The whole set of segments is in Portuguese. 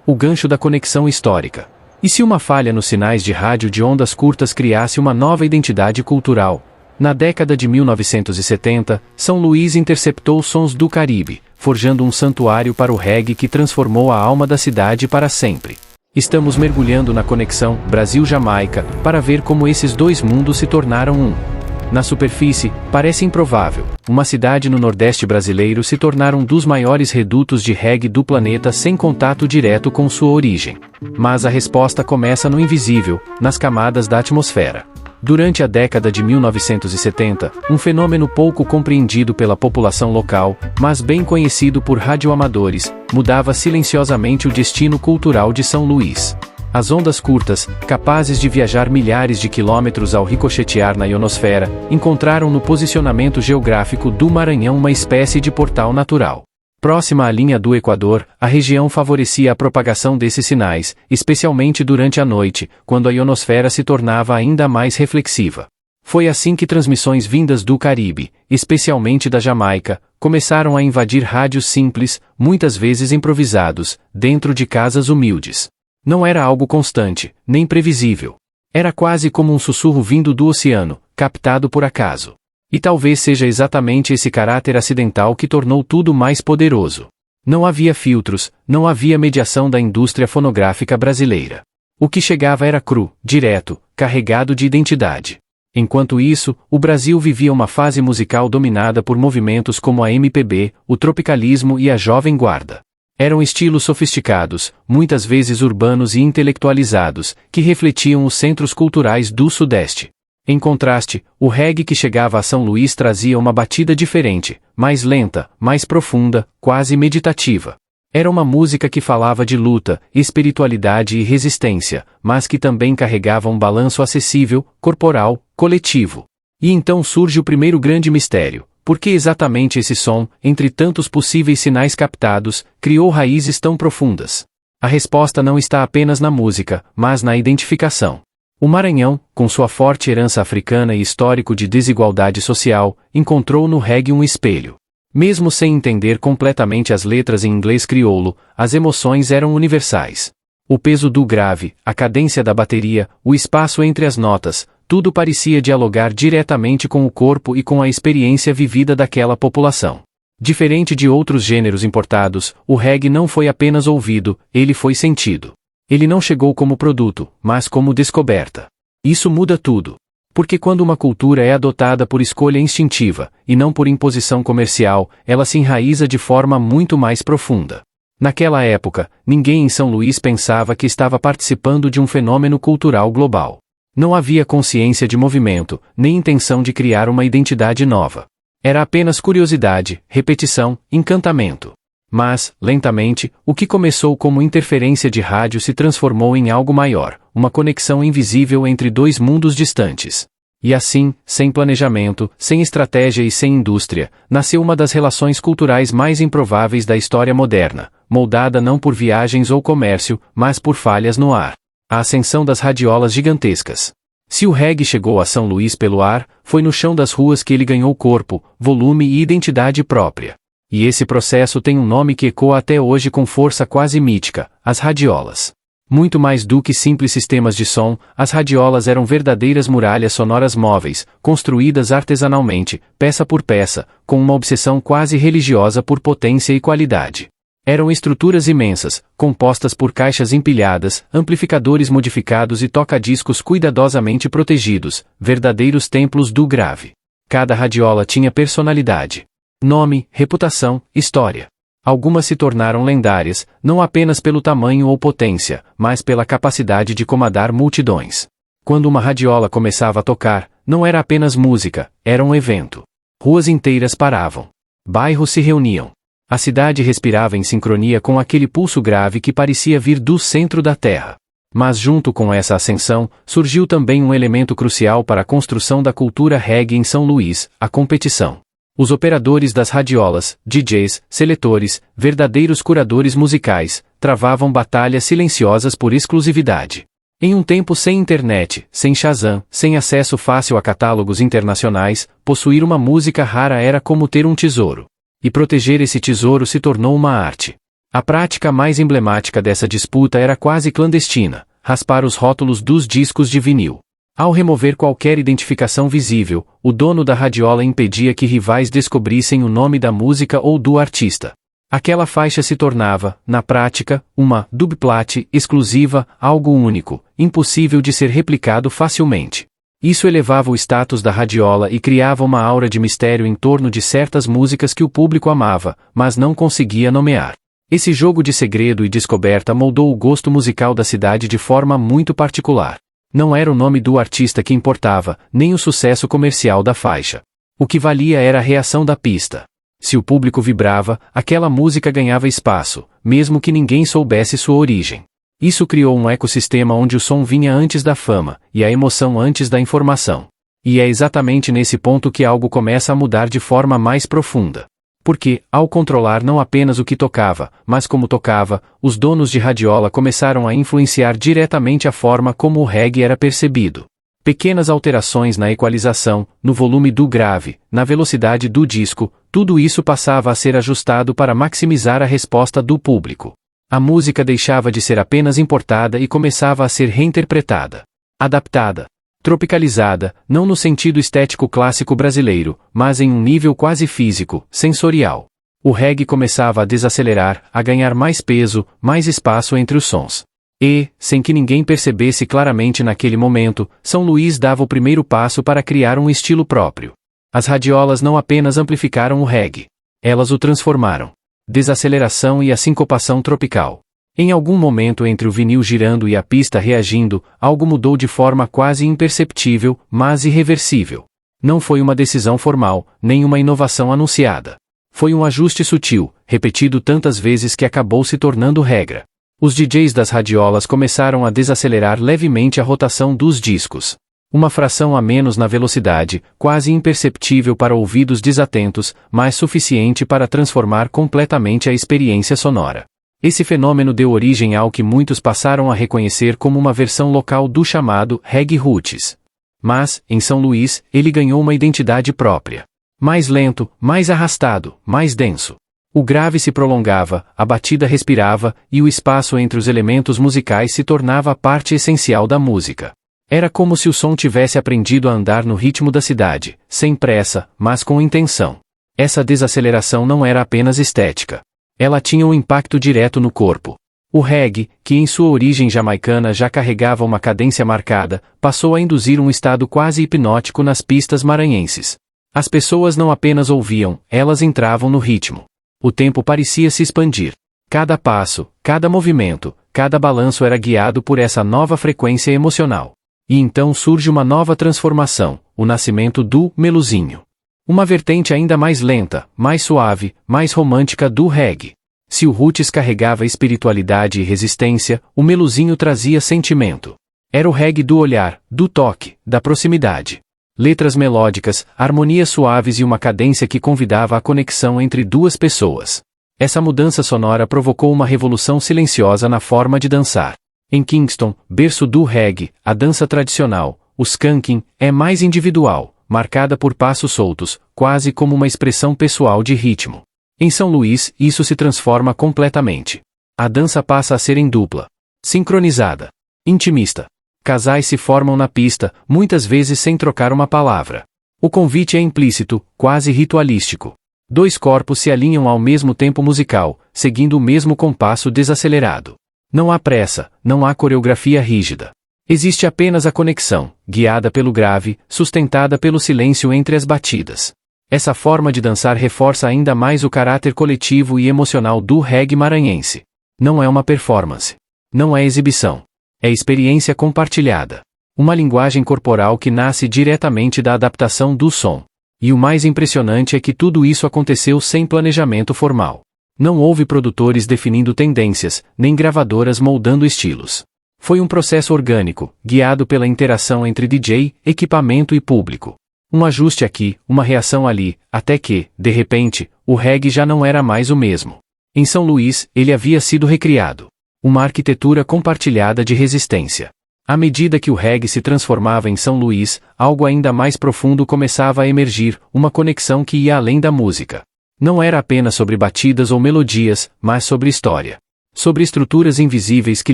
O gancho da conexão histórica. E se uma falha nos sinais de rádio de ondas curtas criasse uma nova identidade cultural? Na década de 1970, São Luís interceptou sons do Caribe, forjando um santuário para o reggae que transformou a alma da cidade para sempre. Estamos mergulhando na conexão Brasil-Jamaica para ver como esses dois mundos se tornaram um. Na superfície, parece improvável, uma cidade no Nordeste brasileiro se tornar um dos maiores redutos de reggae do planeta sem contato direto com sua origem. Mas a resposta começa no invisível, nas camadas da atmosfera. Durante a década de 1970, um fenômeno pouco compreendido pela população local, mas bem conhecido por radioamadores, mudava silenciosamente o destino cultural de São Luís. As ondas curtas, capazes de viajar milhares de quilômetros ao ricochetear na ionosfera, encontraram no posicionamento geográfico do Maranhão uma espécie de portal natural. Próxima à linha do Equador, a região favorecia a propagação desses sinais, especialmente durante a noite, quando a ionosfera se tornava ainda mais reflexiva. Foi assim que transmissões vindas do Caribe, especialmente da Jamaica, começaram a invadir rádios simples, muitas vezes improvisados, dentro de casas humildes. Não era algo constante, nem previsível. Era quase como um sussurro vindo do oceano, captado por acaso. E talvez seja exatamente esse caráter acidental que tornou tudo mais poderoso. Não havia filtros, não havia mediação da indústria fonográfica brasileira. O que chegava era cru, direto, carregado de identidade. Enquanto isso, o Brasil vivia uma fase musical dominada por movimentos como a MPB, o tropicalismo e a Jovem Guarda. Eram estilos sofisticados, muitas vezes urbanos e intelectualizados, que refletiam os centros culturais do Sudeste. Em contraste, o reggae que chegava a São Luís trazia uma batida diferente, mais lenta, mais profunda, quase meditativa. Era uma música que falava de luta, espiritualidade e resistência, mas que também carregava um balanço acessível, corporal, coletivo. E então surge o primeiro grande mistério. Por que exatamente esse som, entre tantos possíveis sinais captados, criou raízes tão profundas? A resposta não está apenas na música, mas na identificação. O Maranhão, com sua forte herança africana e histórico de desigualdade social, encontrou no reggae um espelho. Mesmo sem entender completamente as letras em inglês crioulo, as emoções eram universais. O peso do grave, a cadência da bateria, o espaço entre as notas, tudo parecia dialogar diretamente com o corpo e com a experiência vivida daquela população. Diferente de outros gêneros importados, o reggae não foi apenas ouvido, ele foi sentido. Ele não chegou como produto, mas como descoberta. Isso muda tudo. Porque quando uma cultura é adotada por escolha instintiva, e não por imposição comercial, ela se enraiza de forma muito mais profunda. Naquela época, ninguém em São Luís pensava que estava participando de um fenômeno cultural global. Não havia consciência de movimento, nem intenção de criar uma identidade nova. Era apenas curiosidade, repetição, encantamento. Mas, lentamente, o que começou como interferência de rádio se transformou em algo maior, uma conexão invisível entre dois mundos distantes. E assim, sem planejamento, sem estratégia e sem indústria, nasceu uma das relações culturais mais improváveis da história moderna, moldada não por viagens ou comércio, mas por falhas no ar. A ascensão das radiolas gigantescas. Se o reggae chegou a São Luís pelo ar, foi no chão das ruas que ele ganhou corpo, volume e identidade própria. E esse processo tem um nome que ecoa até hoje com força quase mítica, as radiolas. Muito mais do que simples sistemas de som, as radiolas eram verdadeiras muralhas sonoras móveis, construídas artesanalmente, peça por peça, com uma obsessão quase religiosa por potência e qualidade. Eram estruturas imensas, compostas por caixas empilhadas, amplificadores modificados e toca-discos cuidadosamente protegidos, verdadeiros templos do grave. Cada radiola tinha personalidade. Nome, reputação, história. Algumas se tornaram lendárias, não apenas pelo tamanho ou potência, mas pela capacidade de comandar multidões. Quando uma radiola começava a tocar, não era apenas música, era um evento. Ruas inteiras paravam. Bairros se reuniam. A cidade respirava em sincronia com aquele pulso grave que parecia vir do centro da terra. Mas junto com essa ascensão, surgiu também um elemento crucial para a construção da cultura reggae em São Luís, a competição. Os operadores das radiolas, DJs, seletores, verdadeiros curadores musicais, travavam batalhas silenciosas por exclusividade. Em um tempo sem internet, sem Shazam, sem acesso fácil a catálogos internacionais, possuir uma música rara era como ter um tesouro. E proteger esse tesouro se tornou uma arte. A prática mais emblemática dessa disputa era quase clandestina: raspar os rótulos dos discos de vinil. Ao remover qualquer identificação visível, o dono da radiola impedia que rivais descobrissem o nome da música ou do artista. Aquela faixa se tornava, na prática, uma dubplate exclusiva, algo único, impossível de ser replicado facilmente. Isso elevava o status da radiola e criava uma aura de mistério em torno de certas músicas que o público amava, mas não conseguia nomear. Esse jogo de segredo e descoberta moldou o gosto musical da cidade de forma muito particular. Não era o nome do artista que importava, nem o sucesso comercial da faixa. O que valia era a reação da pista. Se o público vibrava, aquela música ganhava espaço, mesmo que ninguém soubesse sua origem. Isso criou um ecossistema onde o som vinha antes da fama, e a emoção antes da informação. E é exatamente nesse ponto que algo começa a mudar de forma mais profunda. Porque, ao controlar não apenas o que tocava, mas como tocava, os donos de radiola começaram a influenciar diretamente a forma como o reggae era percebido. Pequenas alterações na equalização, no volume do grave, na velocidade do disco, tudo isso passava a ser ajustado para maximizar a resposta do público. A música deixava de ser apenas importada e começava a ser reinterpretada, adaptada, tropicalizada, não no sentido estético clássico brasileiro, mas em um nível quase físico, sensorial. O reggae começava a desacelerar, a ganhar mais peso, mais espaço entre os sons. E, sem que ninguém percebesse claramente naquele momento, São Luís dava o primeiro passo para criar um estilo próprio. As radiolas não apenas amplificaram o reggae. Elas o transformaram. Desaceleração e a sincopação tropical. Em algum momento entre o vinil girando e a pista reagindo, algo mudou de forma quase imperceptível, mas irreversível. Não foi uma decisão formal, nem uma inovação anunciada. Foi um ajuste sutil, repetido tantas vezes que acabou se tornando regra. Os DJs das radiolas começaram a desacelerar levemente a rotação dos discos. Uma fração a menos na velocidade, quase imperceptível para ouvidos desatentos, mas suficiente para transformar completamente a experiência sonora. Esse fenômeno deu origem ao que muitos passaram a reconhecer como uma versão local do chamado reggae roots. Mas, em São Luís, ele ganhou uma identidade própria. Mais lento, mais arrastado, mais denso. O grave se prolongava, a batida respirava, e o espaço entre os elementos musicais se tornava a parte essencial da música. Era como se o som tivesse aprendido a andar no ritmo da cidade, sem pressa, mas com intenção. Essa desaceleração não era apenas estética. Ela tinha um impacto direto no corpo. O reggae, que em sua origem jamaicana já carregava uma cadência marcada, passou a induzir um estado quase hipnótico nas pistas maranhenses. As pessoas não apenas ouviam, elas entravam no ritmo. O tempo parecia se expandir. Cada passo, cada movimento, cada balanço era guiado por essa nova frequência emocional. E então surge uma nova transformação, o nascimento do meluzinho. Uma vertente ainda mais lenta, mais suave, mais romântica do reggae. Se o roots carregava espiritualidade e resistência, o meluzinho trazia sentimento. Era o reggae do olhar, do toque, da proximidade. Letras melódicas, harmonias suaves e uma cadência que convidava a conexão entre duas pessoas. Essa mudança sonora provocou uma revolução silenciosa na forma de dançar. Em Kingston, berço do reggae, a dança tradicional, o skanking, é mais individual, marcada por passos soltos, quase como uma expressão pessoal de ritmo. Em São Luís, isso se transforma completamente. A dança passa a ser em dupla, sincronizada, intimista. Casais se formam na pista, muitas vezes sem trocar uma palavra. O convite é implícito, quase ritualístico. Dois corpos se alinham ao mesmo tempo musical, seguindo o mesmo compasso desacelerado. Não há pressa, não há coreografia rígida. Existe apenas a conexão, guiada pelo grave, sustentada pelo silêncio entre as batidas. Essa forma de dançar reforça ainda mais o caráter coletivo e emocional do reggae maranhense. Não é uma performance. Não é exibição. É experiência compartilhada. Uma linguagem corporal que nasce diretamente da adaptação do som. E o mais impressionante é que tudo isso aconteceu sem planejamento formal. Não houve produtores definindo tendências, nem gravadoras moldando estilos. Foi um processo orgânico, guiado pela interação entre DJ, equipamento e público. Um ajuste aqui, uma reação ali, até que, de repente, o reggae já não era mais o mesmo. Em São Luís, ele havia sido recriado. Uma arquitetura compartilhada de resistência. À medida que o reggae se transformava em São Luís, algo ainda mais profundo começava a emergir, uma conexão que ia além da música. Não era apenas sobre batidas ou melodias, mas sobre história. Sobre estruturas invisíveis que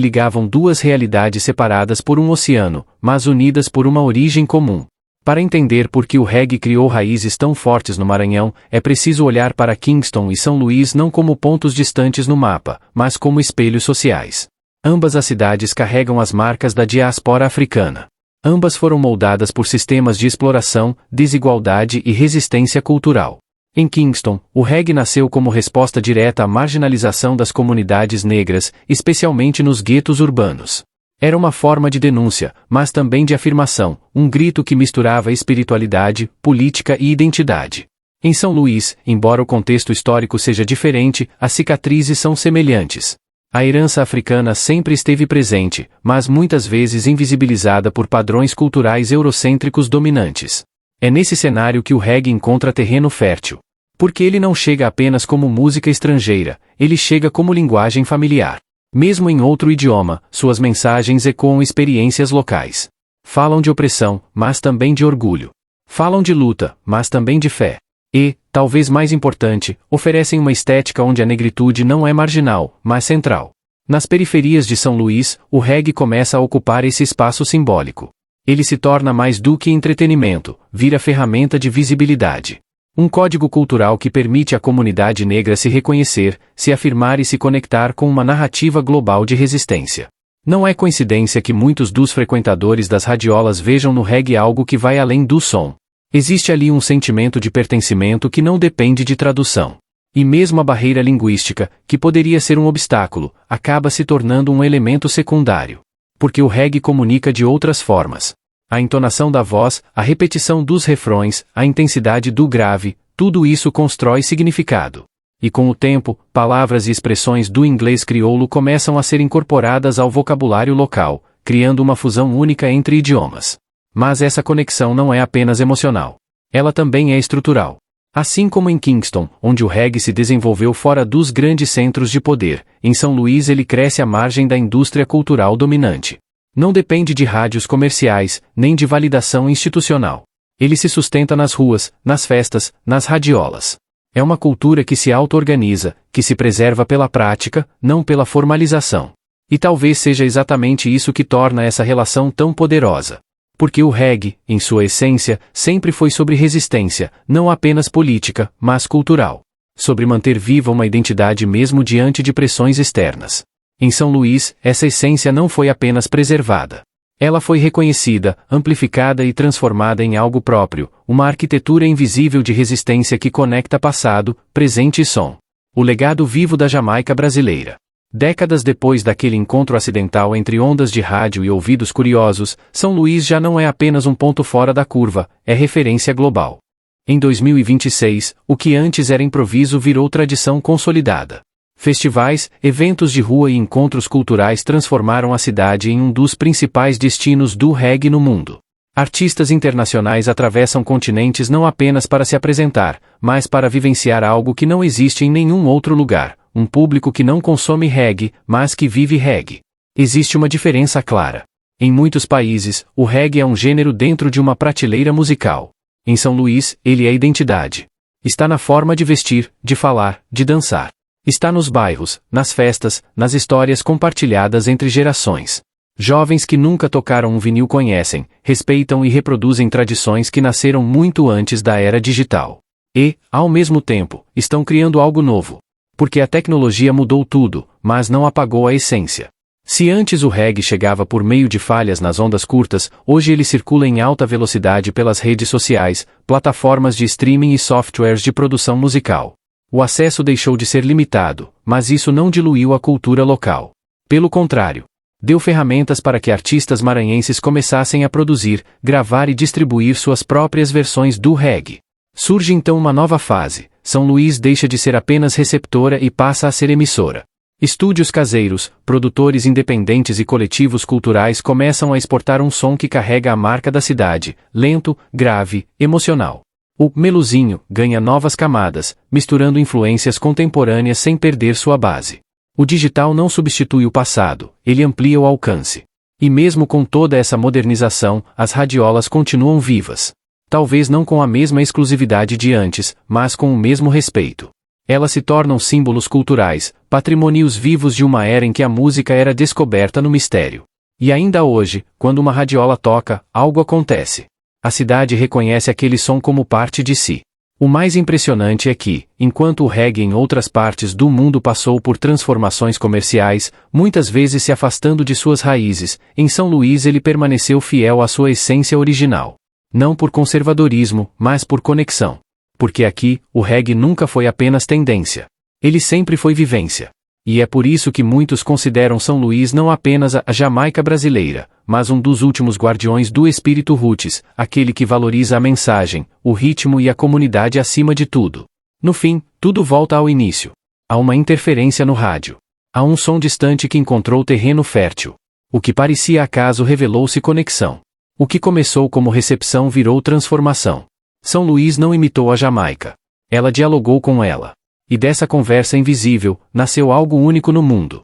ligavam duas realidades separadas por um oceano, mas unidas por uma origem comum. Para entender por que o reggae criou raízes tão fortes no Maranhão, é preciso olhar para Kingston e São Luís não como pontos distantes no mapa, mas como espelhos sociais. Ambas as cidades carregam as marcas da diáspora africana. Ambas foram moldadas por sistemas de exploração, desigualdade e resistência cultural. Em Kingston, o reggae nasceu como resposta direta à marginalização das comunidades negras, especialmente nos guetos urbanos. Era uma forma de denúncia, mas também de afirmação, um grito que misturava espiritualidade, política e identidade. Em São Luís, embora o contexto histórico seja diferente, as cicatrizes são semelhantes. A herança africana sempre esteve presente, mas muitas vezes invisibilizada por padrões culturais eurocêntricos dominantes. É nesse cenário que o reggae encontra terreno fértil. Porque ele não chega apenas como música estrangeira, ele chega como linguagem familiar. Mesmo em outro idioma, suas mensagens ecoam experiências locais. Falam de opressão, mas também de orgulho. Falam de luta, mas também de fé. E, talvez mais importante, oferecem uma estética onde a negritude não é marginal, mas central. Nas periferias de São Luís, o reggae começa a ocupar esse espaço simbólico. Ele se torna mais do que entretenimento, vira ferramenta de visibilidade. Um código cultural que permite à comunidade negra se reconhecer, se afirmar e se conectar com uma narrativa global de resistência. Não é coincidência que muitos dos frequentadores das radiolas vejam no reggae algo que vai além do som. Existe ali um sentimento de pertencimento que não depende de tradução. E mesmo a barreira linguística, que poderia ser um obstáculo, acaba se tornando um elemento secundário. Porque o reggae comunica de outras formas. A entonação da voz, a repetição dos refrões, a intensidade do grave, tudo isso constrói significado. E com o tempo, palavras e expressões do inglês crioulo começam a ser incorporadas ao vocabulário local, criando uma fusão única entre idiomas. Mas essa conexão não é apenas emocional. Ela também é estrutural. Assim como em Kingston, onde o reggae se desenvolveu fora dos grandes centros de poder, em São Luís ele cresce à margem da indústria cultural dominante. Não depende de rádios comerciais, nem de validação institucional. Ele se sustenta nas ruas, nas festas, nas radiolas. É uma cultura que se auto-organiza, que se preserva pela prática, não pela formalização. E talvez seja exatamente isso que torna essa relação tão poderosa. Porque o reggae, em sua essência, sempre foi sobre resistência, não apenas política, mas cultural. Sobre manter viva uma identidade mesmo diante de pressões externas. Em São Luís, essa essência não foi apenas preservada. Ela foi reconhecida, amplificada e transformada em algo próprio, uma arquitetura invisível de resistência que conecta passado, presente e som. O legado vivo da Jamaica brasileira. Décadas depois daquele encontro acidental entre ondas de rádio e ouvidos curiosos, São Luís já não é apenas um ponto fora da curva, é referência global. Em 2026, o que antes era improviso virou tradição consolidada. Festivais, eventos de rua e encontros culturais transformaram a cidade em um dos principais destinos do reggae no mundo. Artistas internacionais atravessam continentes não apenas para se apresentar, mas para vivenciar algo que não existe em nenhum outro lugar, um público que não consome reggae, mas que vive reggae. Existe uma diferença clara. Em muitos países, o reggae é um gênero dentro de uma prateleira musical. Em São Luís, ele é identidade. Está na forma de vestir, de falar, de dançar. Está nos bairros, nas festas, nas histórias compartilhadas entre gerações. Jovens que nunca tocaram um vinil conhecem, respeitam e reproduzem tradições que nasceram muito antes da era digital. E, ao mesmo tempo, estão criando algo novo. Porque a tecnologia mudou tudo, mas não apagou a essência. Se antes o reggae chegava por meio de falhas nas ondas curtas, hoje ele circula em alta velocidade pelas redes sociais, plataformas de streaming e softwares de produção musical. O acesso deixou de ser limitado, mas isso não diluiu a cultura local. Pelo contrário, deu ferramentas para que artistas maranhenses começassem a produzir, gravar e distribuir suas próprias versões do reggae. Surge então uma nova fase. São Luís deixa de ser apenas receptora e passa a ser emissora. Estúdios caseiros, produtores independentes e coletivos culturais começam a exportar um som que carrega a marca da cidade, lento, grave, emocional. O meluzinho ganha novas camadas, misturando influências contemporâneas sem perder sua base. O digital não substitui o passado, ele amplia o alcance. E mesmo com toda essa modernização, as radiolas continuam vivas. talvez não com a mesma exclusividade de antes, mas com o mesmo respeito. Elas se tornam símbolos culturais, patrimônios vivos de uma era em que a música era descoberta no mistério. E ainda hoje, quando uma radiola toca, algo acontece. A cidade reconhece aquele som como parte de si. O mais impressionante é que, enquanto o reggae em outras partes do mundo passou por transformações comerciais, muitas vezes se afastando de suas raízes, em São Luís ele permaneceu fiel à sua essência original. Não por conservadorismo, mas por conexão. Porque aqui, o reggae nunca foi apenas tendência. Ele sempre foi vivência. E é por isso que muitos consideram São Luís não apenas a Jamaica brasileira, mas um dos últimos guardiões do espírito roots, aquele que valoriza a mensagem, o ritmo e a comunidade acima de tudo. No fim, tudo volta ao início. Há uma interferência no rádio. Há um som distante que encontrou terreno fértil. O que parecia acaso revelou-se conexão. O que começou como recepção virou transformação. São Luís não imitou a Jamaica. Ela dialogou com ela. E dessa conversa invisível, nasceu algo único no mundo.